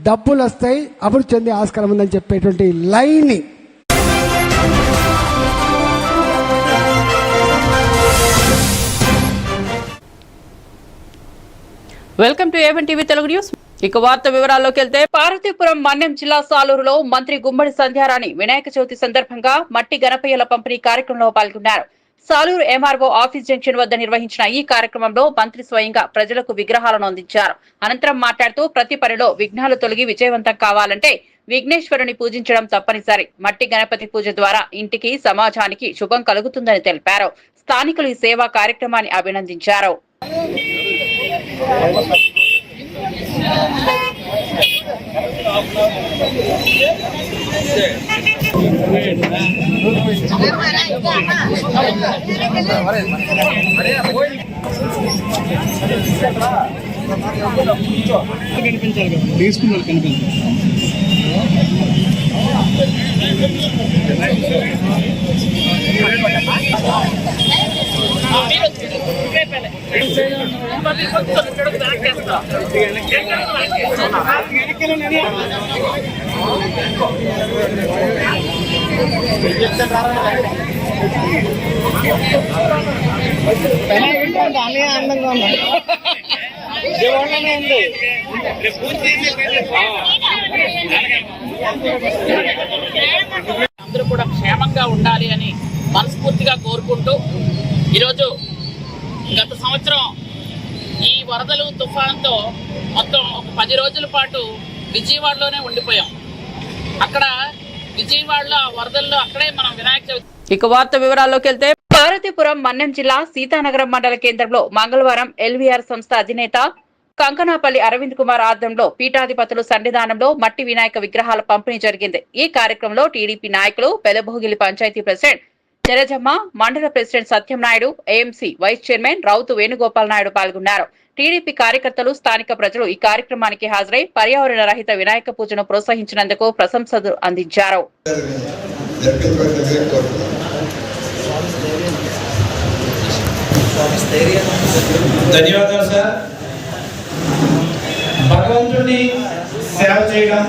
డబ్బులు వస్తాయి, అభివృద్ధి చెందే ఆస్కారం ఉందని చెప్పేటువంటి లైన్ని welcome to A one TV Telugu news. ఇక వార్త వివరాల్లోకి వెళ్తే పార్వతీపురం మన్యం జిల్లా సాలూరులో మంత్రి గుమ్మడి సంధ్యారాణి వినాయక చవితి సందర్భంగా మట్టి గణపయ్యల పంపిణీ కార్యక్రమంలో పాల్గొన్నారు. సాలూరు ఎంఆర్ఓ ఆఫీస్ జంక్షన్ వద్ద నిర్వహించిన ఈ కార్యక్రమంలో మంత్రి స్వయంగా ప్రజలకు విగ్రహాలను అందించారు. అనంతరం మాట్లాడుతూ ప్రతి పనిలో విఘ్నాలు తొలగి విజయవంతం కావాలంటే విఘ్నేశ్వరుని పూజించడం తప్పనిసరి. మట్టి గణపతి పూజ ద్వారా ఇంటికి సమాజానికి శుభం కలుగుతుందని తెలిపారు. స్థానికులు ఈ సేవా కార్యక్రమాన్ని అభినందించారు. ఆనందంగా ఉంది. అందరూ కూడా క్షేమంగా ఉండాలి అని మనస్ఫూర్తిగా కోరుకుంటూ ఈరోజు గత సంవత్సరం ఈ వరదలు తుఫాన్తో మొత్తం ఒక 10 రోజుల పాటు విజయవాడలోనే ఉండిపోయాం. అక్కడ విజయవాడలో ఆ వరదల్లో అక్కడే మనం వినాయక చవితి. ఇక వార్త వివరాల్లోకి వెళ్తే పార్వతీపురం మన్యం జిల్లా సీతానగరం మండల కేంద్రంలో మంగళవారం ఎల్వీఆర్ సంస్థ అధినేత కంకనాపల్లి అరవింద్ కుమార్ ఆధ్వర్యంలో పీఠాధిపతులు సన్నిధానంలో మట్టి వినాయక విగ్రహాల పంపిణీ జరిగింది. ఈ కార్యక్రమంలో టీడీపీ నాయకులు పెదభోగిలి panchayat president Cherajamma, mandal president Satyam Naidu, AMC vice chairman Rautu Venugopal Naidu పాల్గొన్నారు. టీడీపీ కార్యకర్తలు, స్థానిక ప్రజలు ఈ కార్యక్రమానికి హాజరై పర్యావరణ రహిత వినాయక పూజను ప్రోత్సహించినందుకు ప్రశంసలు అందించారు. ధన్యవాదాలు సార్. భగవంతుడిని సేవ చేయడం,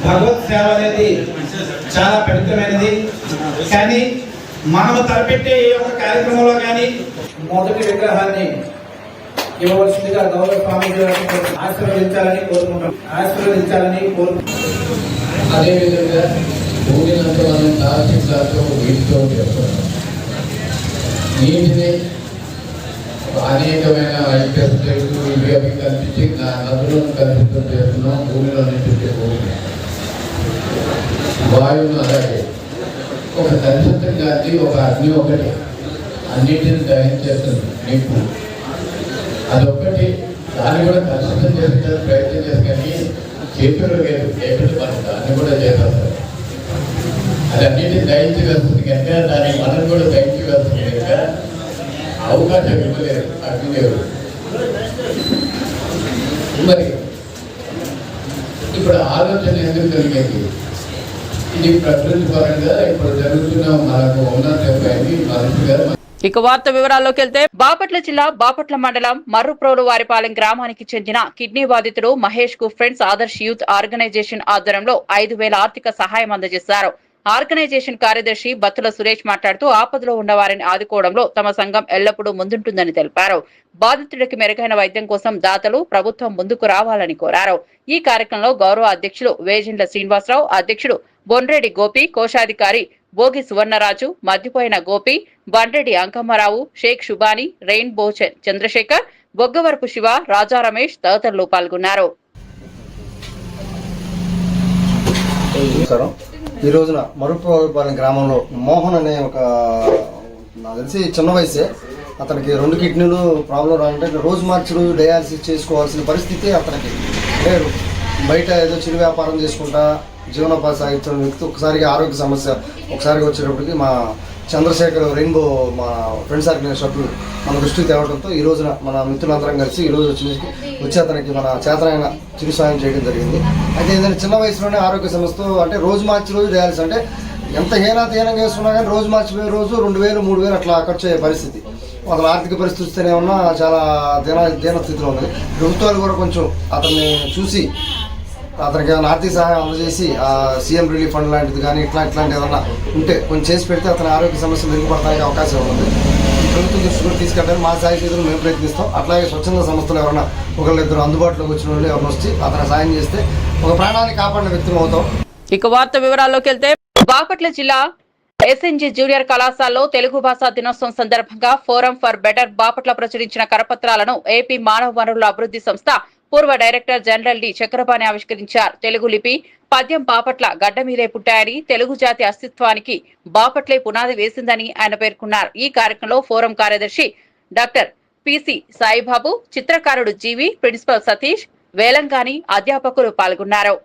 భగవత్ సేవ అనేది చాలా పవిత్రమైనది. కానీ మనము తలపెట్టే ఏ ఒక్క కార్యక్రమంలో కానీ మొదటి విగ్రహాన్ని ఇవ్వవలసిందిగా గౌరవ స్వామి ఆశీర్వదించాలని కోరుకుంటాం. అదేవిధంగా భూమినంతా మనం తారసితో వీటితో చేస్తున్నాం. నీటిని అనేకమైన ఇంటర్స్టేట్లు ఇవి అవి కల్పించి నదులను కల్పితం చేస్తున్నాం. భూమిలో నుంచి వాయువును అలాగే ఒక దర్శనం కాదు, ఒక అగ్ని ఒకటి అన్నింటిని దహించేస్తుంది నిప్పు. అదొక్కటి దాన్ని కూడా దర్శనం చేసే ప్రయత్నం చేసి కానీ చేతులు లేదు, చేతులు మనం దాన్ని కూడా చేస్తారు. అది అన్నింటిని దహించి వేస్తుంది కనుక దాన్ని మనం కూడా దహించి వేస్తుంది కనుక అవకాశం ఇవ్వలేదు అగ్నిదేవుడు. మరి ఇప్పుడు ఆలోచన ఎందుకు కలిగేది? ఇది ప్రకృతి పరంగా ఇప్పుడు జరుగుతున్న మనకు ఉన్నతమైంది మనసుగా. ఇక వార్త వివరాల్లోకి వెళ్తే బాపట్ల జిల్లా బాపట్ల మండలం మర్రుప్రోలు వారిపాలెం గ్రామానికి చెందిన కిడ్నీ బాధితుడు మహేష్ కు ఫ్రెండ్స్ ఆదర్శ్ యూత్ ఆర్గనైజేషన్ ఆధ్వర్యంలో 5,000 ఆర్థిక సహాయం అందజేశారు. ఆర్గనైజేషన్ కార్యదర్శి బత్తుల సురేష్ మాట్లాడుతూ ఆపదలో ఉన్న వారిని ఆదుకోవడంలో తమ సంఘం ఎల్లప్పుడూ ముందుంటుందని తెలిపారు. బాధితుడికి మెరుగైన వైద్యం కోసం దాతలు ప్రభుత్వం ముందుకు రావాలని కోరారు. ఈ కార్యక్రమంలో గౌరవ అధ్యక్షులు వేజిండ్ల శ్రీనివాసరావు, అధ్యక్షుడు బొన్రెడ్డి గోపి, కోశాధికారి భోగి సువర్ణరాజు, మద్దిపోయిన గోపి, బండ్రెడ్డి అంకమ్మరావు, షేక్ షుబాని, రెయిన్బో చంద్రశేఖర్, బొగ్గవరపు శివ, రాజా రమేష్ తదితరులు పాల్గొన్నారు. ఈ రోజున మరుపుపాలెం గ్రామంలో మోహన్ అనే ఒక నాకు తెలిసి చిన్న వయసే, అతనికి 2 కిడ్నీలు ప్రాబ్లం రావాలంటే రోజు మార్చి రోజు డయాలసిస్ చేసుకోవాల్సిన పరిస్థితి అతనికి. అంటే బయట ఏదో చిరు వ్యాపారం చేసుకుంటా జీవనోపాధి సాగిస్తున్న వ్యక్తి ఒకసారిగా ఆరోగ్య సమస్య ఒకసారిగా వచ్చేటప్పటికి మా చంద్రశేఖర్ రెయిన్బో మా ఫ్రెండ్స్ ఆర్గనైజేషన్ సభ్యులు మన దృష్టికి తేవడంతో ఈ రోజున మన మిత్రులందరం కలిసి ఈరోజు వచ్చి అతనికి మన చేతనైన చిరు సాయం చేయడం జరిగింది. అయితే ఏదైనా చిన్న వయసులోనే ఆరోగ్య సమస్యతో అంటే రోజు మార్చి రోజు డయాలసిస్ అంటే ఎంత హీనంగా వేసుకున్నా కానీ రోజు మార్చిపోయే రోజు 2,000 3,000 అట్లా ఖర్చు అయ్యే పరిస్థితి. అతను ఆర్థిక పరిస్థితి చూస్తేనే ఉన్నా చాలా దీన స్థితిలో ఉంది. ప్రభుత్వాలు కూడా కొంచెం అతన్ని చూసి అతనికి ఏమైనా ఆర్థిక సహాయం అందజేసి సీఎం రిలీఫ్ ఫండ్ లాంటిది కానీ ఇట్లాంటి ఏదన్నా ఉంటే కొంచెం చేసి పెడితే అతని ఆరోగ్య సమస్యలు మెరుగుపడడానికి అవకాశం ఉంటుంది. ప్రభుత్వం దృష్టి కూడా తీసుకెళ్ళడానికి మా సాయ చేతులు మేము ప్రయత్నిస్తాం. అట్లాగే స్వచ్ఛంద సంస్థలు ఎవరైనా ఒకళ్ళిద్దరు అందుబాటులోకి వచ్చిన వాళ్ళు ఎవరైనా వచ్చి అతను సాయం చేస్తే ఒక ప్రాణాన్ని కాపాడిన వ్యక్తులు అవుతాం. ఇక వార్త వివరాల్లోకి వెళ్తే బాపట్ల జిల్లా ఎస్ఎన్జి జూనియర్ కళాశాలలో తెలుగు భాషా దినోత్సవం సందర్భంగా ఫోరం ఫర్ బెటర్ బాపట్ల ప్రచురించిన కరపత్రాలను ఏపీ మానవ వనరుల అభివృద్ధి సంస్థ పూర్వ డైరెక్టర్ జనరల్ డి చక్రపాణి ఆవిష్కరించారు. తెలుగు లిపి పద్యం బాపట్ల గడ్డ మీదే పుట్టాయని, తెలుగు జాతి అస్తిత్వానికి బాపట్లే పునాది వేసిందని ఆయన పేర్కొన్నారు. ఈ కార్యక్రమంలో ఫోరం కార్యదర్శి డాక్టర్ పిసి సాయిబాబు, చిత్రకారుడు జీవి, ప్రిన్సిపల్ సతీష్, వేలంగాని అధ్యాపకులు పాల్గొన్నారు.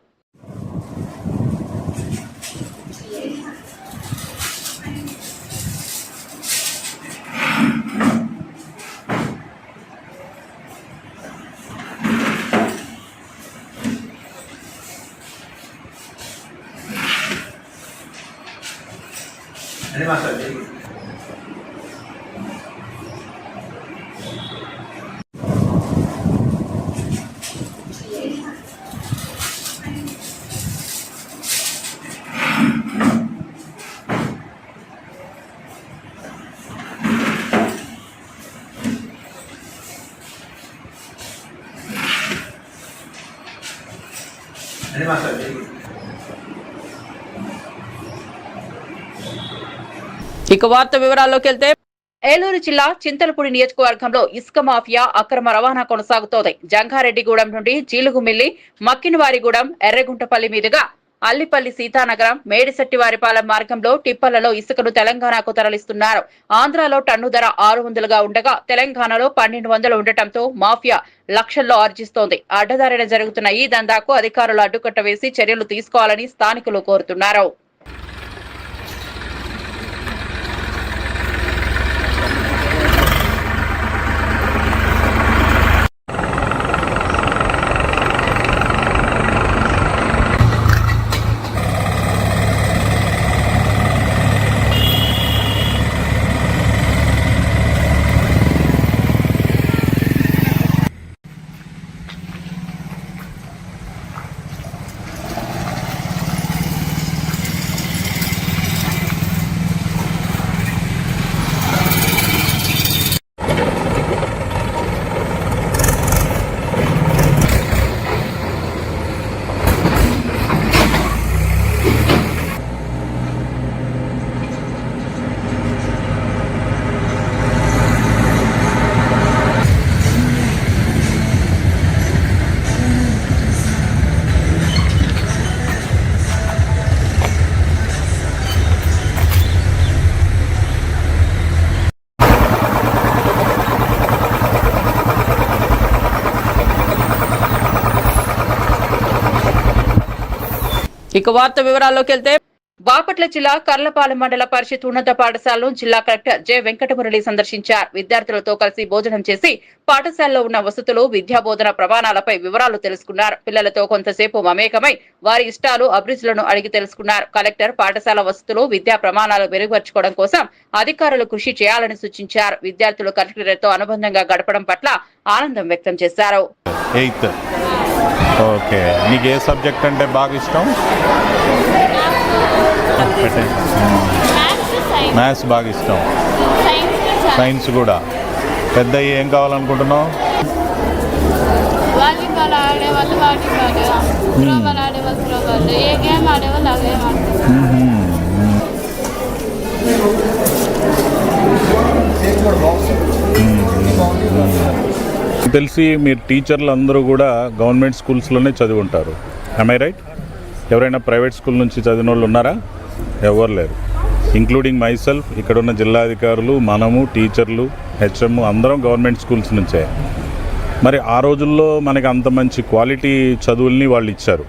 ఇక వార్త వివరాల్లోకి వెళ్తే ఏలూరు జిల్లా చింతలపూడి నియోజకవర్గంలో ఇసుక మాఫియా అక్రమ రవాణా కొనసాగుతోంది. జంగారెడ్డిగూడెం నుండి జీలుగుమిల్లి, మక్కినవారిగూడెం, ఎర్రగుంటపల్లి మీదుగా అల్లిపల్లి సీతానగరం, మేడిశెట్టివారిపాలెం మార్గంలో టిప్పర్లలో ఇసుకను తెలంగాణకు తరలిస్తున్నారు. ఆంధ్రాలో టన్ను ధర 600గా ఉండగా తెలంగాణలో 1200 ఉండటంతో మాఫియా లక్షల్లో ఆర్జిస్తోంది. అడ్డదారిన జరుగుతున్న ఈ దందాకు అధికారులు అడ్డుకట్ట వేసి చర్యలు తీసుకోవాలని స్థానికులు కోరుతున్నారు. ఇక వార్త వివరాల్లోకి వెళ్తే బాపట్ల జిల్లా కర్లపాలెం మండల పరిషత్ ఉన్నత పాఠశాలను జిల్లా కలెక్టర్ జె వెంకటమురళి సందర్శించారు. విద్యార్థులతో కలిసి భోజనం చేసి పాఠశాలలో ఉన్న వసతులు, విద్యా బోధన ప్రమాణాలపై వివరాలు తెలుసుకున్నారు. పిల్లలతో కొంతసేపు మమేకమై వారి ఇష్టాలు, అభిరుచులను అడిగి తెలుసుకున్నారు. కలెక్టర్ పాఠశాల వసతులు, విద్యా ప్రమాణాలు మెరుగుపరచుకోవడం కోసం అధికారులు కృషి చేయాలని సూచించారు. విద్యార్థులు కలెక్టర్తో అనుబంధంగా గడపడం పట్ల ఆనందం వ్యక్తం చేశారు. ఓకే, నీకు ఏ సబ్జెక్ట్ అంటే బాగా ఇష్టం? మ్యాథ్స్ బాగా ఇష్టం, సైన్స్ కూడా. పెద్ద ఏం కావాలనుకుంటున్నావు? వాలీబాల్ ఆడేవాళ్ళు వాలీబాల్, త్రోబాల్ ఆడేవాళ్ళు త్రోబాల్, ఏ గేమ్ ఆడేవాళ్ళు ఆ గేమ్ ఆడతారు. తెలిసి మీరు టీచర్లు అందరూ కూడా గవర్నమెంట్ స్కూల్స్లోనే చదివి ఉంటారు. am I right? ఎవరైనా ప్రైవేట్ స్కూల్ నుంచి చదివిన వాళ్ళు ఉన్నారా? ఎవరు లేరు, ఇంక్లూడింగ్ మై సెల్ఫ్. ఇక్కడున్న జిల్లాధికారులు, మనము, టీచర్లు, హెచ్ఎం అందరం గవర్నమెంట్ స్కూల్స్ నుంచే. మరి ఆ రోజుల్లో మనకి అంత మంచి క్వాలిటీ చదువుల్ని వాళ్ళు ఇచ్చారు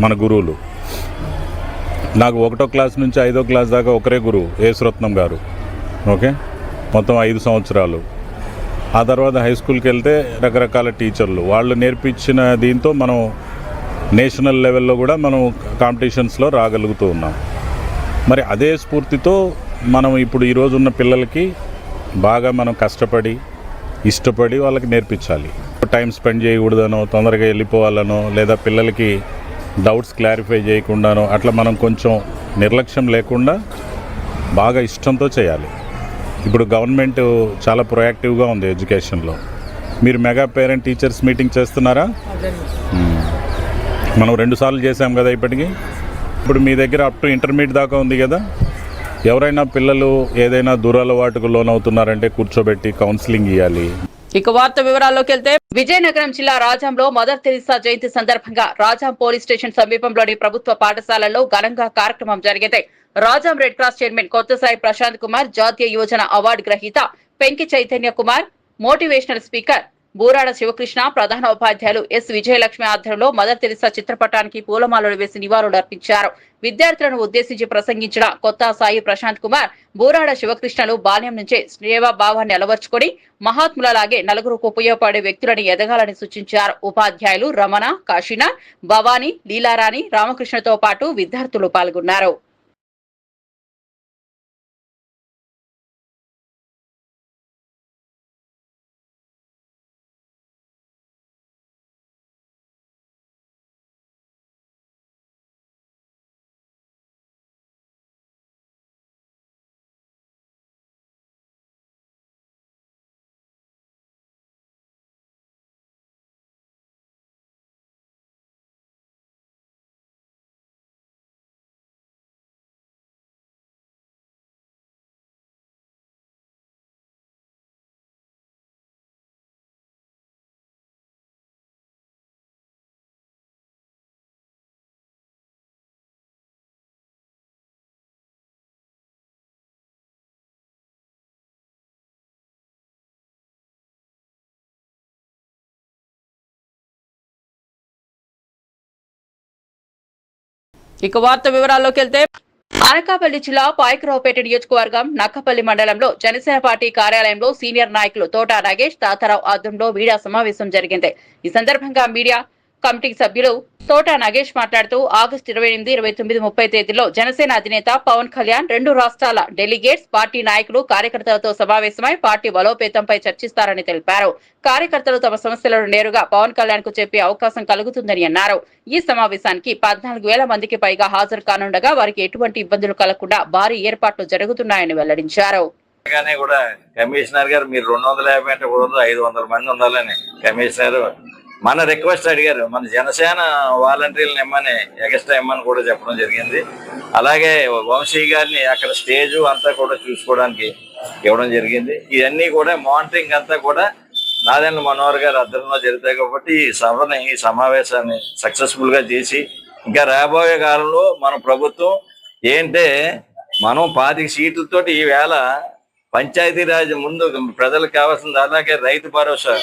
మన గురువులు. నాకు 1వ క్లాస్ నుంచి 5వ క్లాస్ దాకా ఒకరే గురువు, ఏసురత్నం గారు. ఓకే, మొత్తం 5 సంవత్సరాలు. ఆ తర్వాత హై స్కూల్కి వెళ్తే రకరకాల టీచర్లు, వాళ్ళు నేర్పించిన దీంతో మనం నేషనల్ లెవెల్లో కూడా మనం కాంపిటీషన్స్లో రాగలుగుతూ ఉన్నాం. మరి అదే స్ఫూర్తితో మనం ఇప్పుడు ఈరోజు ఉన్న పిల్లలకి బాగా మనం కష్టపడి, ఇష్టపడి వాళ్ళకి నేర్పించాలి. టైం స్పెండ్ చేయకూడదనో, తొందరగా వెళ్ళిపోవాలనో, లేదా పిల్లలకి డౌట్స్ క్లారిఫై చేయకుండానో అట్లా మనం కొంచెం నిర్లక్ష్యం లేకుండా బాగా ఇష్టంతో చేయాలి. ఇప్పుడు గవర్నమెంట్ చాలా ప్రొయాక్టివ్గా ఉంది ఎడ్యుకేషన్లో. మీరు మెగా పేరెంట్ టీచర్స్ మీటింగ్ చేస్తున్నారా? మనం 2 సార్లు చేసాం కదా ఇప్పటికీ. ఇప్పుడు మీ దగ్గర అప్ టు ఇంటర్మీడియట్ దాకా ఉంది కదా. ఎవరైనా పిల్లలు ఏదైనా దురలవాటుకు లోనవుతున్నారంటే కూర్చోబెట్టి కౌన్సిలింగ్ ఇవ్వాలి. ఇక వార్త వివరాల్లోకి వెళ్తే విజయనగరం జిల్లా రాజాంలో మదర్ తెరిసా జయంతి సందర్భంగా రాజాం పోలీస్ స్టేషన్ సమీపంలోని ప్రభుత్వ పాఠశాలల్లో ఘనంగా కార్యక్రమం జరిగింది. Rajam red cross chairman Kottasai Prashant Kumar, జాతీయ యువజన అవార్డు గ్రహీత పెంకి చైతన్య కుమార్, మోటివేషనల్ స్పీకర్ బూరాడ శివకృష్ణ, ప్రధాన ఉపాధ్యాయులు ఎస్ విజయలక్ష్మి ఆధ్వర్యంలో మదర్ తెరిసా చిత్రపటానికి పూలమాలలు వేసి నివాళులు అర్పించారు. విద్యార్థులను ఉద్దేశించి ప్రసంగించిన కొత్త సాయి ప్రశాంత్ కుమార్, బూరాడ శివకృష్ణలు బాల్యం నుంచే సేవా భావాన్ని అలవర్చుకుని మహాత్ములలాగే నలుగురుకు ఉపయోగపడే వ్యక్తులని ఎదగాలని సూచించారు. ఉపాధ్యాయులు రమణ, కాశీనాథ్, భవానీ, లీలారాణి, రామకృష్ణతో పాటు విద్యార్థులు పాల్గొన్నారు. ఇక వార్త వివరాల్లోకి వెళ్తే అనకాపల్లి జిల్లా పాయకరావుపేట నియోజకవర్గం నక్కపల్లి మండలంలో జనసేన పార్టీ కార్యాలయంలో సీనియర్ నాయకులు తోట నాగేష్, తాతారావు ఆధ్వర్యంలో మీడియా సమావేశం జరిగింది. ఈ సందర్భంగా మీడియా కమిటీ సభ్యులు తోట నాగేష్ మాట్లాడుతూ ఆగస్టు 28, 29, 30 తేదీల్లో జనసేన అధినేత పవన్ కళ్యాణ్ 2 రాష్ట్రాల డెలిగేట్స్, పార్టీ నాయకులు, కార్యకర్తలతో సమావేశమై పార్టీ బలోపేతంపై చర్చిస్తారని తెలిపారు. కార్యకర్తలు తమ సమస్యలను నేరుగా పవన్ కళ్యాణ్ కు చెప్పే అవకాశం కలుగుతుందని అన్నారు. ఈ సమావేశానికి 14,000 మందికి పైగా హాజరు కానుండగా వారికి ఎటువంటి ఇబ్బందులు కలగకుండా భారీ ఏర్పాట్లు జరుగుతున్నాయని వెల్లడించారు. కమిషనర్ గారు మీరు 250 అంటే 500 మంది ఉండాలని కమిషనర్ మన రిక్వెస్ట్ అడిగారు. మన జనసేన వాలంటీర్లను ఇమ్మని, ఎక్స్ట్రా ఇమ్మని కూడా చెప్పడం జరిగింది. అలాగే వంశీ గారిని అక్కడ స్టేజ్ అంతా కూడా చూసుకోవడానికి ఇవ్వడం జరిగింది. ఇవన్నీ కూడా మానిటరింగ్ అంతా కూడా నాదెండ్ల మనోహర్ గారి అధ్వర్యంలో జరుగుతాయి కాబట్టి ఈ సమావేశాన్ని సక్సెస్ఫుల్ గా చేసి ఇంకా రాబోయే కాలంలో మన ప్రభుత్వం ఏంటే మనం 25 సీట్లతోటి ఈవేళ పంచాయతీరాజ్ ముందు ప్రజలకు కావాల్సింది, అలాగే రైతు భరోసా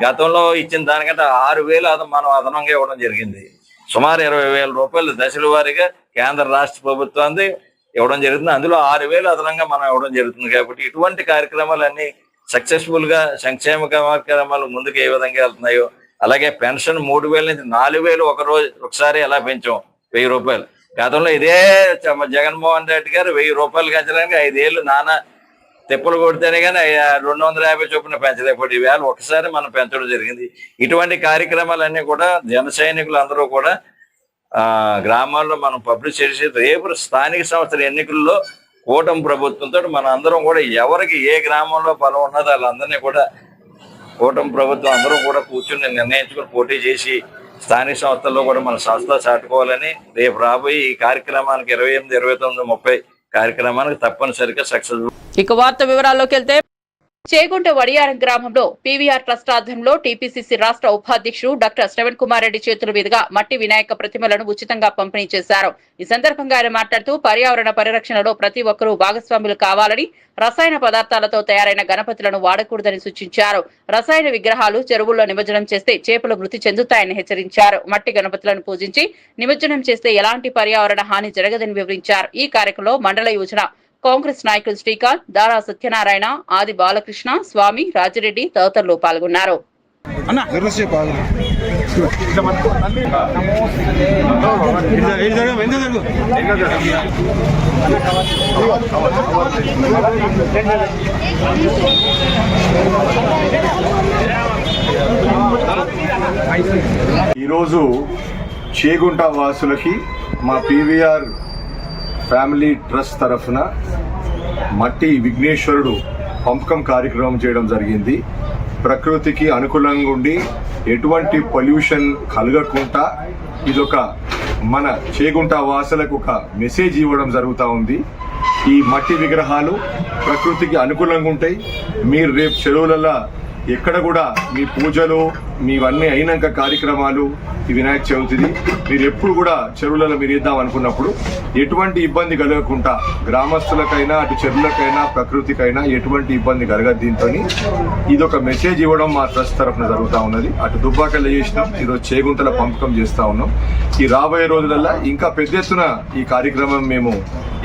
గతంలో ఇచ్చిన దానికంటే 6,000 మనం అదనంగా ఇవ్వడం జరిగింది. సుమారు 20,000 రూపాయలు దశల వారీగా కేంద్ర రాష్ట్ర ప్రభుత్వాన్ని ఇవ్వడం జరుగుతుంది. అందులో 6,000 అదనంగా మనం ఇవ్వడం జరుగుతుంది. కాబట్టి ఇటువంటి కార్యక్రమాలన్నీ సక్సెస్ఫుల్ గా సంక్షేమ కార్యక్రమాలు ముందుకు ఏ విధంగా వెళ్తున్నాయో, అలాగే పెన్షన్ 3,000 నుంచి 4,000 ఒకసారి ఎలా పెంచాం 1,000 రూపాయలు. గతంలో ఇదే జగన్మోహన్ రెడ్డి గారు 1,000 రూపాయలు పెంచడానికి 5 ఏళ్ళు నానా తెప్పులు కొడితేనే కానీ 250 చొప్పున పెంచలేకపోతే ఈవేళ ఒకసారి మనం పెంచడం జరిగింది. ఇటువంటి కార్యక్రమాలన్నీ కూడా జన సైనికులు అందరూ కూడా గ్రామాల్లో మనం పబ్లిష్ చేసి రేపు స్థానిక సంస్థల ఎన్నికల్లో కూటమి ప్రభుత్వంతో మన అందరం కూడా ఎవరికి ఏ గ్రామంలో బలం ఉన్నదో వాళ్ళందరినీ కూడా కూటమి ప్రభుత్వం అందరూ కూడా కూర్చుని నిర్ణయించుకుని పోటీ చేసి స్థానిక సంస్థల్లో కూడా మన సంస్థ చాటుకోవాలని రేపు రాబోయే ఈ కార్యక్రమానికి 28, 29, 30 కార్యక్రమానికి తప్పనిసరిగా సక్సెస్. ఇక వార్త వివరాల్లోకి వెళ్తే చేగుంట వడియారం గ్రామంలో పీవీఆర్ ట్రస్ట్ ఆధ్వర్యంలో టీపీసీసీ రాష్ట్ర ఉపాధ్యక్షుడు డాక్టర్ శ్రవణ్ కుమార్ రెడ్డి చేతుల మీదుగా మట్టి వినాయక ప్రతిమలను ఉచితంగా పంపిణీ చేశారు. ఈ సందర్భంగా ఆయన మాట్లాడుతూ పర్యావరణ పరిరక్షణలో ప్రతి ఒక్కరూ భాగస్వాములు కావాలని, రసాయన పదార్థాలతో తయారైన గణపతులను వాడకూడదని సూచించారు. రసాయన విగ్రహాలు చెరువుల్లో నిమజ్జనం చేస్తే చేపలు మృతి చెందుతాయని హెచ్చరించారు. మట్టి గణపతులను పూజించి నిమజ్జనం చేస్తే ఎలాంటి పర్యావరణ హాని జరగదని వివరించారు. ఈ కార్యక్రమంలో మండల యోజన కాంగ్రెస్ నాయకులు శ్రీకాంత్, దారా సత్యనారాయణ, ఆది బాలకృష్ణ, స్వామి, రాజిరెడ్డి తదితరులు పాల్గొన్నారు. ఈరోజు చేగుంట వాసులకి మా పీవీఆర్ ఫ్యామిలీ ట్రస్ట్ తరఫున మట్టి విఘ్నేశ్వరుడు పంపకం కార్యక్రమం చేయడం జరిగింది. ప్రకృతికి అనుకూలంగా ఉండి ఎటువంటి పొల్యూషన్ కలగకుండా ఇదొక మన చేగుంట వాసులకు ఒక మెసేజ్ ఇవ్వడం జరుగుతూ ఉంది. ఈ మట్టి విగ్రహాలు ప్రకృతికి అనుకూలంగా ఉంటాయి. మీరు రేపు చెరువులలో ఎక్కడ కూడా మీ పూజలు మీవన్నీ అయినాక కార్యక్రమాలు ఈ వినాయక చవితిది మీరు ఎప్పుడు కూడా చెరువులలో మీరు ఇద్దాం అనుకున్నప్పుడు ఎటువంటి ఇబ్బంది కలగకుండా గ్రామస్తులకైనా అటు చెరువులకైనా ప్రకృతికైనా ఎటువంటి ఇబ్బంది కలగదు. దీంతో ఇదొక మెసేజ్ ఇవ్వడం మా ట్రస్ట్ తరఫున జరుగుతూ ఉన్నది. అటు దుబ్బాకల్లో చేసినాం, ఈరోజు చేగుంటల పంపకం చేస్తూ ఉన్నాం. ఈ రాబోయే రోజులలో ఇంకా పెద్ద ఎత్తున ఈ కార్యక్రమం మేము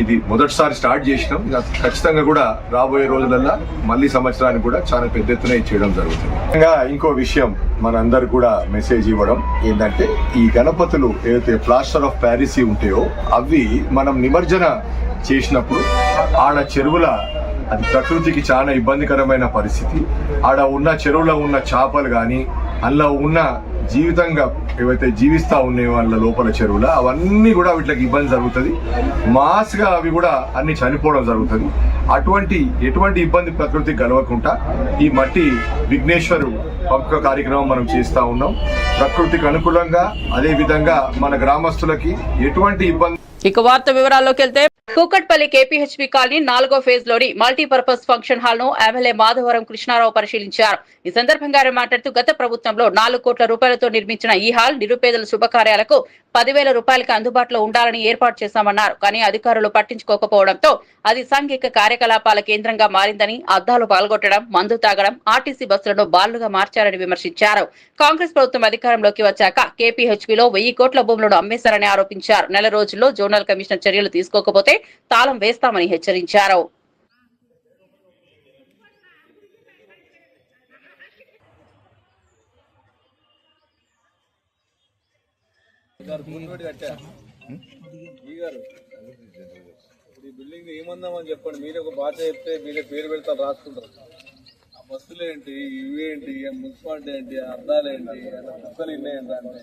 ఇది మొదటిసారి స్టార్ట్ చేసినాం. ఖచ్చితంగా కూడా రాబోయే రోజులలో మళ్ళీ సంవత్సరానికి కూడా చాలా పెద్ద ఎత్తున చేయడం జరుగుతుంది. ఇంకా ఇంకో విషయం మనందరు కూడా మెసేజ్ ఇవ్వడం ఏంటంటే ఈ గణపతులు ఏదైతే ప్లాస్టర్ ఆఫ్ ప్యారిస్ ఉంటాయో అవి మనం నిమజ్జన చేసినప్పుడు ఆడ చెరువుల అది ప్రకృతికి చాలా ఇబ్బందికరమైన పరిస్థితి. ఆడ ఉన్న చెరువులో ఉన్న చేపలు కానీ అందులో ఉన్న జీవితంగా ఏవైతే జీవిస్తూ ఉన్నాయో వాళ్ళ లోపల చెరువుల అవన్నీ కూడా వీటికి ఇబ్బంది జరుగుతుంది. మాస్గా అవి కూడా అన్ని చనిపోవడం జరుగుతుంది. ఎటువంటి ఇబ్బంది ప్రకృతికి కలవకుండా ఈ మట్టి విఘ్నేశ్వరు పంపక కార్యక్రమం మనం చేస్తూ ఉన్నాం. ప్రకృతికి అనుకూలంగా అదే విధంగా మన గ్రామస్తులకి ఎటువంటి ఇబ్బంది. ఇక వార్త వివరాల్లోకి వెళ్తే కూకట్పల్లి కేపీహెచ్పీ కాలనీ 4వ ఫేజ్ లోని మల్టీపర్పస్ ఫంక్షన్ హాల్ ను ఎమ్మెల్యే మాధవరం కృష్ణారావు పరిశీలించారు. ఈ సందర్భంగా ఆయన మాట్లాడుతూ గత ప్రభుత్వంలో 4 కోట్ల రూపాయలతో నిర్మించిన ఈ హాల్ నిరుపేదల శుభకార్యాలకు 10,000 రూపాయలకి అందుబాటులో ఉండాలని ఏర్పాటు చేశామన్నారు. కానీ అధికారులు పట్టించుకోకపోవడంతో అది సాంఘిక కార్యకలాపాల కేంద్రంగా మారిందని, అద్దాలు పాల్గొట్టడం, మందు తాగడం, ఆర్టీసీ బస్సులను బార్లుగా మార్చారని విమర్శించారు. కాంగ్రెస్ ప్రభుత్వం అధికారంలోకి వచ్చాక కేపీహెచ్పీలో 1000 కోట్ల భూములను అమ్మేశారని ఆరోపించారు. నెల రోజుల్లో జోనల్ కమిషనర్ చర్యలు తీసుకోకపోతే తాళం వేస్తామని హెచ్చరించారు. బిల్డింగ్ ఏమందామని చెప్పండి, మీరే ఒక భాష చెప్తే మీరే పేరు పెడతారు, రాసుకుంటారు. ఆ బస్సులు ఏంటి, ఇవేంటి, మున్సిపాలిటీ ఏంటి, అద్దాలేంటి, బస్సులు ఇన్నాయంట అంటే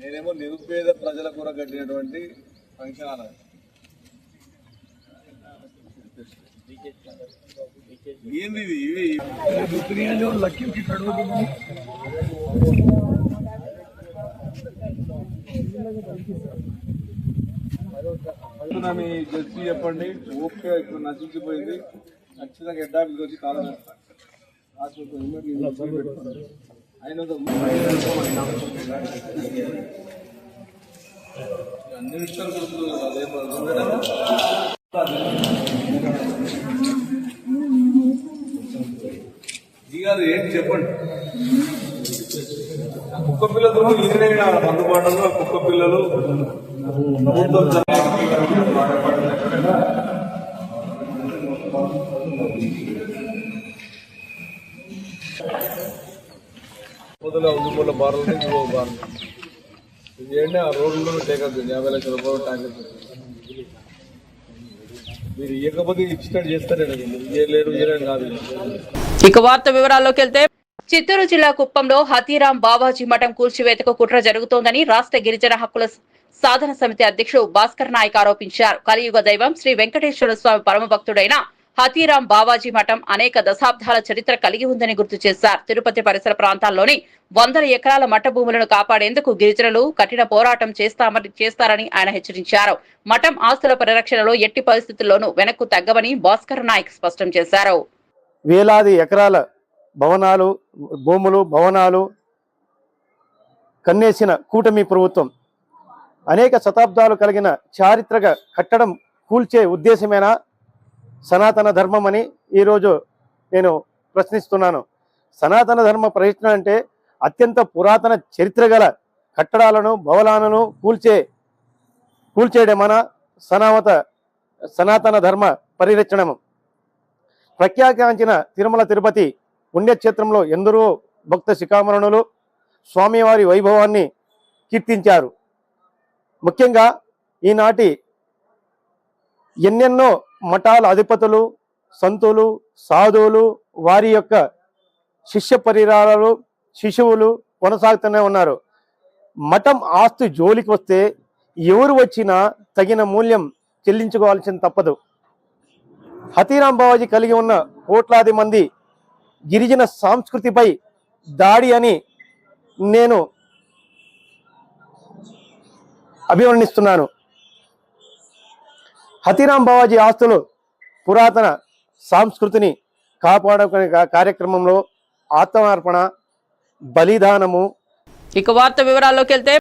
నేనేమో నిరుపేద ప్రజల కూర కట్టినటువంటి ఫంక్షన్ హాల్. ఏంది ఇది? ఇవి మీ జడ్జి చెప్పండి. ఓకే, ఇప్పుడు నచ్చించిపోయింది. ఖచ్చితంగా హెడ్ ఆఫీస్కి వచ్చి కాలం ఆయన అన్ని విషయాలు అదే గారు ఏంటి చెప్పండి. కుక్క పిల్లతో ఈయన అందుబాటులో కుక్క పిల్లలు పొద్దున 1 కోట్ల బార్లు బార్లు ఇది ఏంటి ఆ రోడ్లు టేకప్ 50 లక్షల రూపాయలు ట్యాంకర్ మీరు ఇవ్వకపోతే ఇచ్చినట్టు చేస్తారండి. ఇవ్వలేరు ఇవ్వలేరు కాదు. ఇక వార్త వివరాల్లోకి వెళ్తే చిత్తూరు జిల్లా కుప్పంలో హతీరాం బాబాజీ మఠం కూల్చివేతకు కుట్ర జరుగుతోందని రాష్ట్ర గిరిజన హక్కుల సాధన సమితి అధ్యక్షుడు భాస్కర్ నాయక్ ఆరోపించారు. కలియుగ దైవం శ్రీ వెంకటేశ్వర స్వామి పరమ భక్తుడైన హతీరాం బాబాజీ మఠం అనేక దశాబ్దాల చరిత్ర కలిగి ఉందని గుర్తు చేశారు. తిరుపతి పరిసర ప్రాంతాల్లోని 100 ఎకరాల మఠ భూములను కాపాడేందుకు గిరిజనులు కఠిన పోరాటం చేస్తారని ఆయన హెచ్చరించారు. మఠం ఆస్తుల పరిరక్షణలో ఎట్టి పరిస్థితుల్లోనూ వెనక్కు తగ్గవని భాస్కర్ నాయక్ స్పష్టం చేశారు. వేలాది ఎకరాల భవనాలు కన్నేసిన కూటమి ప్రభుత్వం అనేక శతాబ్దాలు కలిగిన చారిత్రక కట్టడం కూల్చే ఉద్దేశమేనా సనాతన ధర్మం అని ఈరోజు నేను ప్రశ్నిస్తున్నాను. సనాతన ధర్మ ప్రయత్నం అంటే అత్యంత పురాతన చరిత్ర గల కట్టడాలను భవనాలను కూల్చేయడమన సనాతన ధర్మ పరిరక్షణము. ప్రఖ్యాతిగాంచిన తిరుమల తిరుపతి పుణ్యక్షేత్రంలో ఎందరో భక్త శిఖామణులు స్వామివారి వైభవాన్ని కీర్తించారు. ముఖ్యంగా ఈనాటి ఎన్నెన్నో మఠాల అధిపతులు, సంతులు, సాధువులు, వారి యొక్క శిష్య పరివారాలు, శిశువులు కొనసాగుతూనే ఉన్నారు. మఠం ఆస్తి జోలికి వస్తే ఎవరు వచ్చినా తగిన మూల్యం చెల్లించుకోవాల్సిన తప్పదు. హతీరాం బావాజీ కలిగి ఉన్న కోట్లాది మంది గిరిజన సంస్కృతిపై దాడి అని నేను అభివర్ణిస్తున్నాను. హతీరాం బావాజీ ఆస్తులు పురాతన సంస్కృతిని కాపాడుకునే కార్యక్రమంలో ఆత్మార్పణ, బలిదానము. ఇక వార్త వివరాల్లోకి వెళ్తే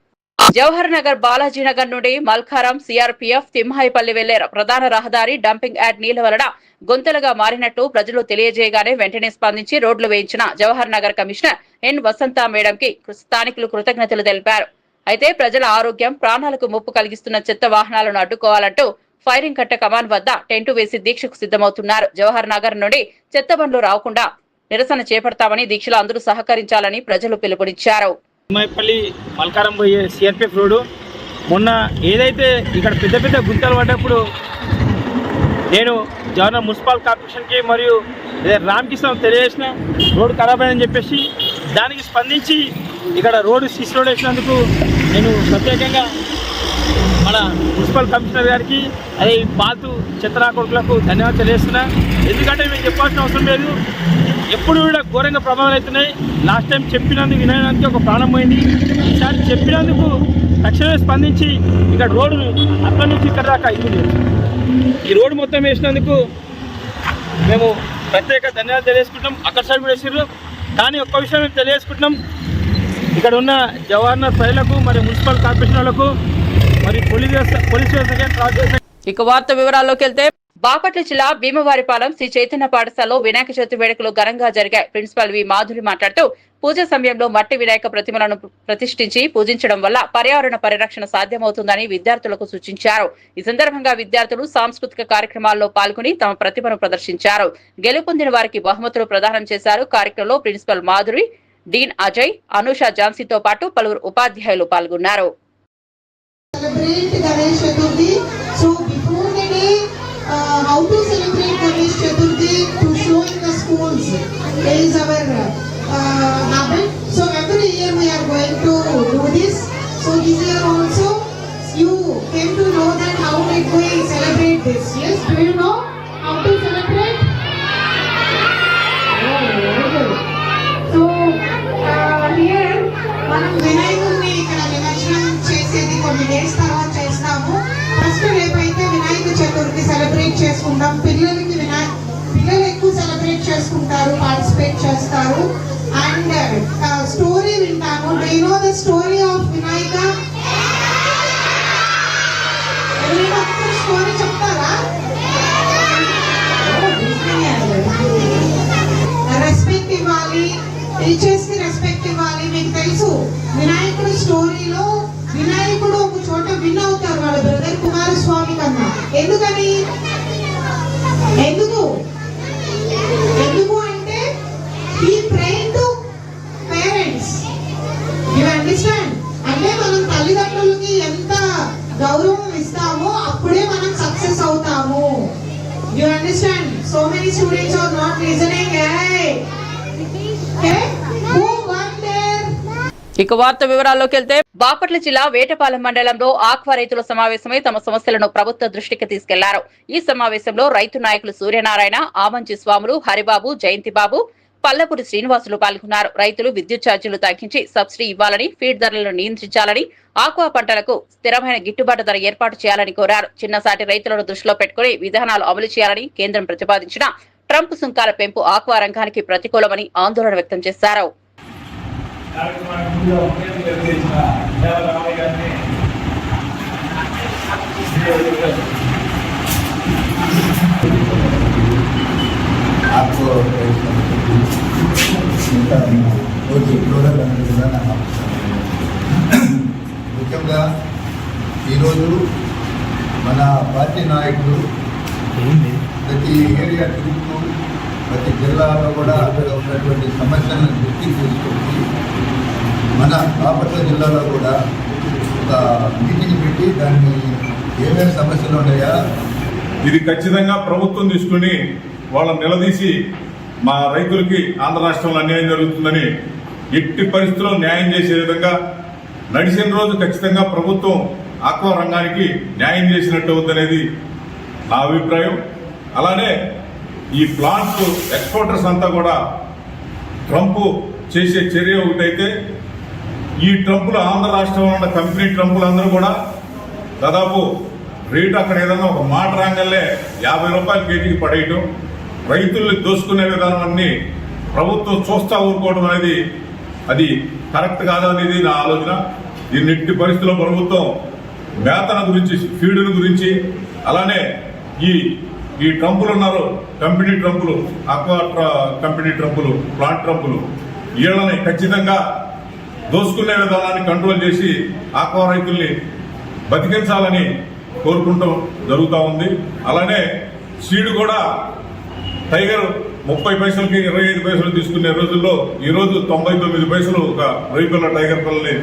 జవహర్ నగర్, బాలాజీ నగర్ నుండి మల్కారం, సిఆర్పీఎఫ్, తిమ్మాయిపల్లి వెళ్లే ప్రధాన రహదారి డంపింగ్ యార్డ్ నీళ్ల వలన గొంతులుగా మారినట్టు ప్రజలు తెలియజేయగానే వెంటనే స్పందించి రోడ్లు వేయించిన జవహర్ నగర్ కమిషనర్ ఎన్ వసంత మేడంకి స్థానికులు కృతజ్ఞతలు తెలిపారు. అయితే ప్రజల ఆరోగ్యం, ప్రాణాలకు ముప్పు కలిగిస్తున్న చెత్త వాహనాలను అడ్డుకోవాలంటూ ఫైరింగ్ కట్ట కమాన్ వద్ద టెంటు వేసి దీక్షకు సిద్ధమవుతున్నారు. జవహర్ నగర్ నుండి చెత్త బండ్లు రాకుండా నిరసన చేపడతామని, దీక్షలో అందరూ సహకరించాలని ప్రజలు పిలుపునిచ్చారు. తిమ్మాయిపల్లి మల్కారం పోయే సిఆర్పిఎఫ్ రోడ్డు మొన్న ఏదైతే ఇక్కడ పెద్ద పెద్ద గుంతలు పడ్డప్పుడు నేను జవహర్ మున్సిపల్ కార్పొరేషన్కి మరియు రామకృష్ణ తెలియజేసిన రోడ్డు ఖరాబ్ అయిందని చెప్పేసి దానికి స్పందించి ఇక్కడ రోడ్డు సిసి రోడ్ వేసినందుకు నేను ప్రత్యేకంగా మన మున్సిపల్ కమిషనర్ గారికి అదే బాతు చెత్తరా కొడుకులకు ధన్యవాదాలు తెలియజేస్తున్నా. ఎందుకంటే మేము చెప్పాల్సిన అవసరం లేదు, ఎప్పుడు కూడా ఘోరంగా ప్రమాదాలు అవుతున్నాయి. లాస్ట్ టైం చెప్పినందుకు వినడానికి ఒక ప్రాణం పోయింది. ఈసారి చెప్పినందుకు తక్షణమే స్పందించి ఇక్కడ రోడ్డు అక్కడి నుంచి ఇక్కడ దాకా ఇది ఈ రోడ్డు మొత్తం వేసినందుకు మేము ప్రత్యేక ధన్యవాదాలు తెలియజేసుకుంటాం. అక్కడ సైడ్ కూడా వేసారు. కానీ ఒక్క విషయం మేము తెలియజేసుకుంటున్నాం, ఇక్కడ ఉన్న జవహర్ నగర్ ప్రజలకు, మరి మున్సిపల్ కార్పొరేషన్ వాళ్ళకు, మరి పోలీస్ వ్యవస్థ. ఇక వార్త వివరాల్లోకి వెళ్తే బాపట్ల జిల్లా భీమవారిపాలెం శ్రీ చైతన్య పాఠశాలలో వినాయక చవితి వేడుకలు ఘనంగా జరిగాయి. ప్రిన్సిపల్ వి మాధురి మాట్లాడుతూ పూజ సమయంలో మట్టి వినాయక ప్రతిమలను ప్రతిష్ఠించి పూజించడం వల్ల పర్యావరణ పరిరక్షణ సాధ్యమవుతుందని విద్యార్థులకు సూచించారు. ఈ సందర్భంగా విద్యార్థులు సాంస్కృతిక కార్యక్రమాల్లో పాల్గొని తమ ప్రతిభను ప్రదర్శించారు. గెలుపొందిన వారికి బహుమతులు ప్రదానం చేశారు. కార్యక్రమంలో ప్రిన్సిపల్ మాధురి, డీన్ అజయ్, అనూష ఝాన్సీతో పాటు పలువురు ఉపాధ్యాయులు పాల్గొన్నారు. Celebrate Ganesh Chaturthi. So before the day, how to celebrate Ganesh Chaturthi to show in the schools is our habit. So every year we are going to do this. So this year also you came to know that how did we celebrate this? Yes, do you know how to celebrate? Oh, very good. So here మనం వినాయకుడిని ఇక్కడ నిమజ్జనం చేసేది కొన్ని days తర్వాత చేస్తాము. First రేపైతే Vinayaka Chaturthi celebrate చేసుకుంటాం. పిల్లలు ఎక్కువ సెలబ్రేట్ చేసుకుంటారు, పార్టిసిపేట్ చేస్తారు. అండ్ స్టోరీ వింటాము. Do you know the story of Vinayaka? ఎవరైనా ఒక స్టోరీ చెప్తారా? రెస్పెక్ట్ ఇవ్వాలి, టీచర్స్ కి రెస్పెక్ట్ ఇవ్వాలి. మీకు తెలుసు వినాయకుడి స్టోరీలో వినాయకుడు ఒక చోట విన్ అవుతారు వాళ్ళ బ్రదర్ కుమారస్వామి కన్నా. ఎందుకని? ఎందుకు అంటే he prayed to parents. You understand? అంటే మనం తల్లిదండ్రులకి ఎంత గౌరవం ఇస్తామో అప్పుడే మనం సక్సెస్ అవుతాము. You understand? So many students are not listening. Okay? Who won there? ఇక వార్త వివరాల్లోకి వెళ్తే బాపట్ల జిల్లా వేటపాలెం మండలంలో ఆక్వా రైతుల సమావేశమై తమ సమస్యలను ప్రభుత్వ దృష్టికి తీసుకెళ్లారు. ఈ సమావేశంలో రైతు నాయకులు సూర్యనారాయణ, ఆమంచి స్వాములు, హరిబాబు, జయంతిబాబు, పల్లపూరి శ్రీనివాసులు పాల్గొన్నారు. రైతులు విద్యుత్ ఛార్జీలు తగ్గించి సబ్సిడీ ఇవ్వాలని, ఫీడ్ ధరలను నియంత్రించాలని, ఆక్వా పంటలకు స్థిరమైన గిట్టుబాటు ధర ఏర్పాటు చేయాలని కోరారు. చిన్నసాటి రైతులను దృష్టిలో పెట్టుకుని విధానాలు అమలు చేయాలని కేంద్రం ప్రతిపాదించిన ట్రంప్ సుంకాల పెంపు ఆక్వా రంగానికి ప్రతికూలమని ఆందోళన వ్యక్తం చేశారు. ముఖ్యంగా ఈరోజు మన పార్టీ నాయకులు ప్రతి ఏరియా తిరుగుతూ ప్రతి జిల్లాలో కూడా అక్కడ ఉన్నటువంటి సమస్యలను దృష్టికి తీసుకొచ్చి మన బాపట్ల జిల్లాలో కూడా ఒక మీటింగ్ పెట్టి దాన్ని ఏమేమి సమస్యలు ఉన్నాయా ఇది ఖచ్చితంగా ప్రభుత్వం తీసుకుని వాళ్ళని నిలదీసి మా రైతులకి ఆంధ్ర రాష్ట్రంలో అన్యాయం జరుగుతుందని ఎట్టి పరిస్థితుల్లో న్యాయం చేసే విధంగా నడిచిన రోజు ఖచ్చితంగా ప్రభుత్వం ఆక్వా రంగానికి న్యాయం చేసినట్టు అవుతుందనేది నా అభిప్రాయం. అలానే ఈ ప్లాంట్ ఎక్స్పోర్టర్స్ అంతా కూడా ట్రంప్ చేసే చర్య ఒకటైతే, ఈ ట్రంపులు ఆంధ్ర రాష్ట్రంలో ఉన్న కంపెనీ ట్రంపులు అందరూ కూడా దాదాపు రేటు అక్కడ ఏదన్నా ఒక మాట రాగానే 50 రూపాయల కేజీకి పడేయటం, రైతుల్ని దోసుకునే విధానం అన్ని ప్రభుత్వం చూస్తా ఊరుకోవడం అనేది అది కరెక్ట్ కాదనేది నా ఆలోచన. దీన్ని ఎట్టి పరిస్థితుల్లో ప్రభుత్వం మేతన గురించి, ఫీడుల గురించి, అలానే ఈ ట్రంపులు ఉన్నారు, కంపెనీ ట్రంపులు, ఆక్వా కంపెనీ ట్రంపులు, ప్లాంట్ ట్రంపులు, వీళ్ళని ఖచ్చితంగా దోసుకునే విధానాన్ని కంట్రోల్ చేసి ఆక్వా రైతుల్ని బతికించాలని కోరుకుంటాం జరుగుతూ ఉంది. అలానే సీడ్ కూడా టైగర్ 30 పైసలకి 25 పైసలు తీసుకునే రోజుల్లో ఈరోజు 99 పైసలు ఒక రైతుల టైగర్ పిల్లల్ని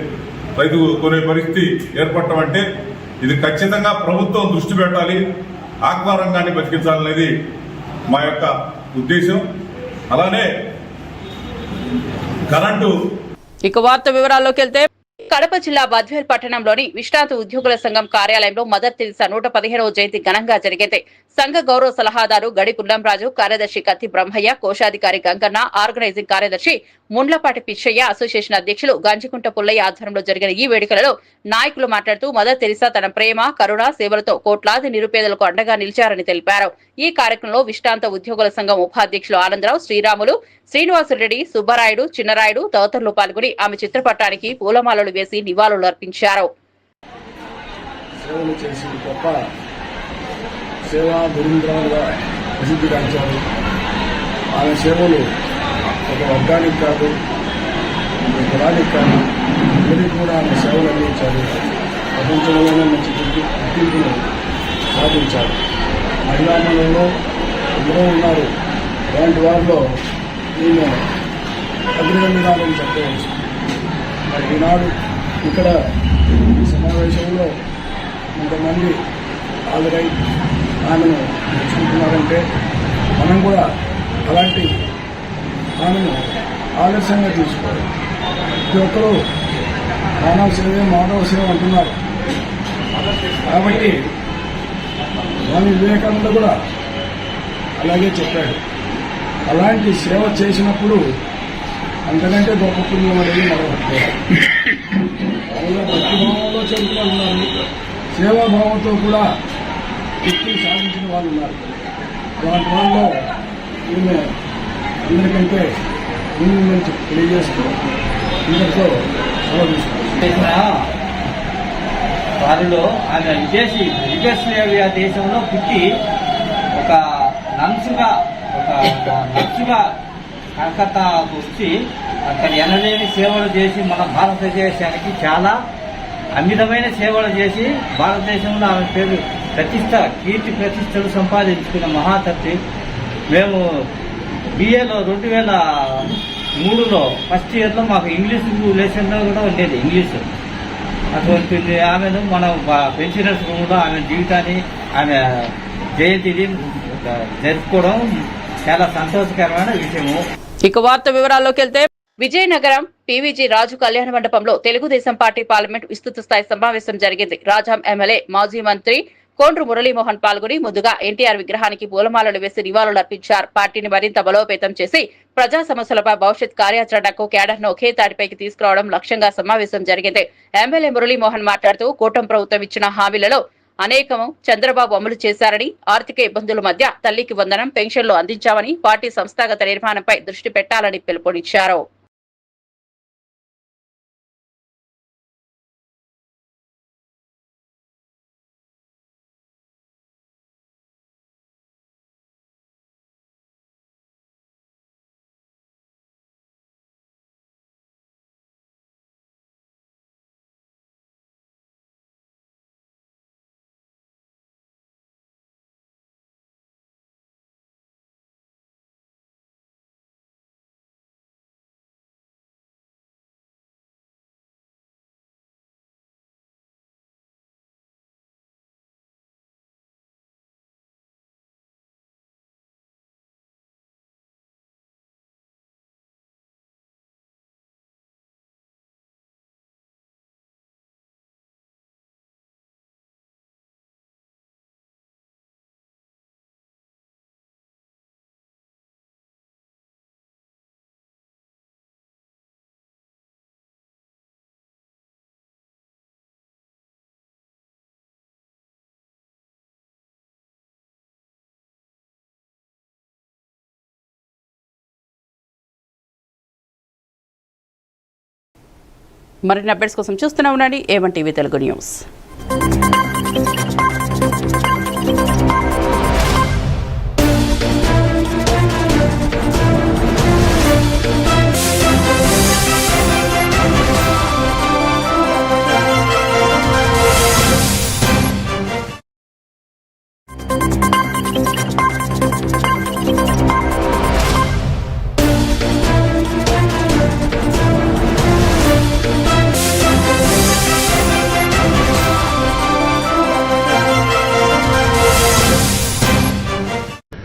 రైతు కొనే పరిస్థితి ఏర్పడటం అంటే ఇది ఖచ్చితంగా ప్రభుత్వం దృష్టి పెట్టాలి, ఆక్వా రంగాన్ని బతికించాలనేది మా యొక్క ఉద్దేశం. అలానే కరెంటు. ఇక వార్త వివరాల్లోకి వెళ్తే కడప జిల్లా బద్వేల్ పట్టణంలోని విశ్రాంత ఉద్యోగుల సంఘం కార్యాలయంలో మదర్ తెరిసా 115వ జయంతి ఘనంగా జరిగింది. సంఘ గౌరవ సలహాదారు గడి పుల్లంరాజు, కార్యదర్శి కత్తి బ్రహ్మయ్య, కోశాధికారి గంగన్న, ఆర్గనైజింగ్ కార్యదర్శి ముండ్లపాటి పిచ్చయ్య, అసోసియేషన్ అధ్యక్షులు గంజికుంట పుల్లయ్య ఆధ్వర్యంలో జరిగిన ఈ వేడుకలలో నాయకులు మాట్లాడుతూ మదర్ తెరిసా తన ప్రేమ, కరుణ, సేవలతో కోట్లాది నిరుపేదలకు అండగా నిలిచారని తెలిపారు. ఈ కార్యక్రమంలో విశ్రాంత ఉద్యోగుల సంఘం ఉపాధ్యక్షులు ఆనందరావు, శ్రీరాములు, శ్రీనివాసరెడ్డి, సుబ్బరాయుడు, చిన్నరాయుడు తదితరులు పాల్గొని ఆమె చిత్రపటానికి పూలమాలలు వేసి నివాళులు అర్పించారు. సేవలు చేసి గొప్ప సేవా గురింద్రాలుగా ప్రసిద్ధిగాంచారు. ఆమె సేవలు ఒక వర్గానికి కాదు, ఒక కులానికి కాదు, అందరికీ కూడా ఆమె సేవలు అందించారు. ప్రపంచంలోనే మంచి గుర్తింపును సాధించారు. మహిళా మండలంలో ఎందరో ఉన్నారు. అలాంటి వారిలో ఈమె అగ్రగణ్యురాలని చెప్పవచ్చు. మరి ఈనాడు ఇక్కడ ఈ సమావేశంలో కొంతమంది హాజరై ఆమెను నేర్చుకుంటున్నారంటే మనం కూడా అలాంటి ఆమెను ఆదర్శంగా తీసుకోవాలి. ప్రతి ఒక్కరూ మానవ సేవే మానవ సేవ అంటున్నారు. కాబట్టి స్వామి వివేకానంద కూడా అలాగే చెప్పాడు. అలాంటి సేవ చేసినప్పుడు అంతకంటే గొప్ప పుణ్యం అనేది మరొకటి. భక్తిభావంలో చదువుకున్న ఉన్నారు, సేవాభావంతో కూడా వృత్తి సాధించిన వాళ్ళు ఉన్నారు. అలాంటి వాళ్ళలో ఈమె అందరికంటే ముందు తెలియజేస్తూ ఇంతటితో సెలవు తీసుకుంటాం. వారిలో ఆమె యుగస్లేవియా దేశంలో పుట్టి ఒక నర్సుగా కలకత్తాకు వచ్చి అక్కడ ఎనలేని సేవలు చేసి మన భారతదేశానికి చాలా అమితమైన సేవలు చేసి భారతదేశంలో ఆమె పేరు కీర్తి ప్రతిష్టలు సంపాదించుకున్న మహాతత్వి. మేము బిఏలో 2003లో ఫస్ట్ ఇయర్లో మాకు ఇంగ్లీష్ లెసన్లో కూడా ఉండేది ఇంగ్లీషు. అటువంటి ఆమెను మనం పెన్షనర్స్ కూడా ఆమె జీవితాన్ని, ఆమె జయంతిని జరుపుకోవడం చాలా సంతోషకరమైన విషయము. ఇక వార్త వివరాల్లోకి వెళ్తే విజయనగరం పీవీజీ రాజు కళ్యాణ మండపంలో తెలుగుదేశం పార్టీ పార్లమెంట్ విస్తృత స్థాయి సమావేశం జరిగింది. రాజాం ఎమ్మెల్యే, మాజీ మంత్రి కోండ్రు మురళీమోహన్ పాల్గొని ముందుగా ఎన్టీఆర్ విగ్రహానికి పూలమాలలు వేసి నివాళులు అర్పించారు. పార్టీని మరింత బలోపేతం చేసి ప్రజా సమస్యలపై భవిష్యత్ కార్యాచరణకు కేడర్ను ఒకే తాటిపైకి తీసుకురావడం లక్ష్యంగా సమావేశం జరిగింది. ఎమ్మెల్యే మురళీమోహన్ మాట్లాడుతూ కూటమి ప్రభుత్వం ఇచ్చిన హామీలలో అనేకం చంద్రబాబు అమలు చేశారని, ఆర్థిక ఇబ్బందుల మధ్య తల్లికి వందనం, పెన్షన్లు అందించామని, పార్టీ సంస్థాగత నిర్మాణంపై దృష్టి పెట్టాలని పిలుపునిచ్చారు. మరిన్ని అప్డేట్స్ కోసం చూస్తూనే ఉండండి A1 టీవీ తెలుగు న్యూస్.